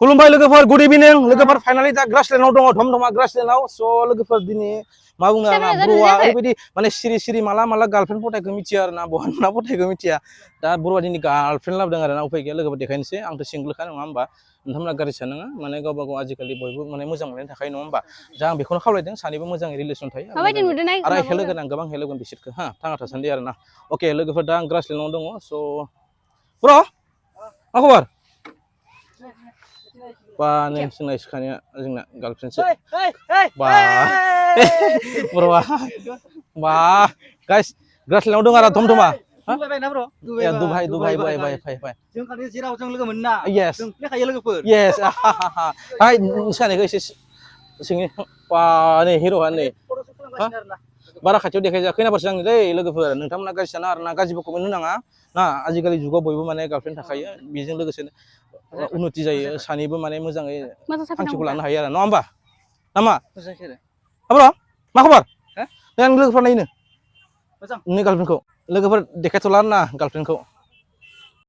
खुलुमबाय लोगोफोर गुड इभिनिं लोगोफोर फाइनालि दा ग्रासलेन्डआव दङ धमधमा ग्रासलेन्डआव स' लोगोफोर दिनै मा बुङो आरोना ब्र'आ ओरैबायदि माने सिरि सिरि माला माला गार्लफ्रेन्ड फथायखौ मिथिया आरोना बहा फथायखौ मिथिया दा ब्र'आ दिनै गार्लफ्रेन्ड लाबोदों आरोना उफाय गैया लोगोफोर देखायनोसै आंथ' सिंगोलखा नङा होमबा नोंथांमोना गाज्रि साननाङा माने गावबा गाव आजिखालि बयबो माने मोजां मोननायनि थाखाय नङा होमबा दा आं बेखौनो खावलायदों सानैबो मोजाङै रिलेसन थायो आरो हेलो गोनां गोबां हेलो गोन बिसोरखौ हा थांना थासान्दि आरोना अके लोगोफोर दा आं ग्रासलेन्डआव दङ स' ब्र' मा खबर बा नों सोंनाय सिखानाया जोंना गार्लफ्रेन्डसो बा ब्र'आ बा गाइस ग्रासलेन्डआव दं आरो धमधमा दुबाइ जों खालि जेराव जों लोगो मोनना yes जों फैखायो लोगोफोर yes हाय सानैखौ एसे सोंनि बा नै हिर'आ नै बारा खाथियाव देखायजा खैनाबारसो आंनि दै लोगोफोर नोंथांमोना गाज्रि साना आरोना गाज्रिबो कमेन्ट होनाङा ना आजिखालि जुगाव बयबो माने गार्लफ्रेन्ड थाखायो बेजों लोगोसे उन्नति जायो सानैबो माने मोजाङै थांखिखौ लानो हायो आरो नङा होमबा नामा ब्र' मा खबर नों लोगोफोर नायनो नोंनि गार्लफ्रेन्डखौ लोगोफोर देखायथ'ला ना गार्लफ्रेन्डखौ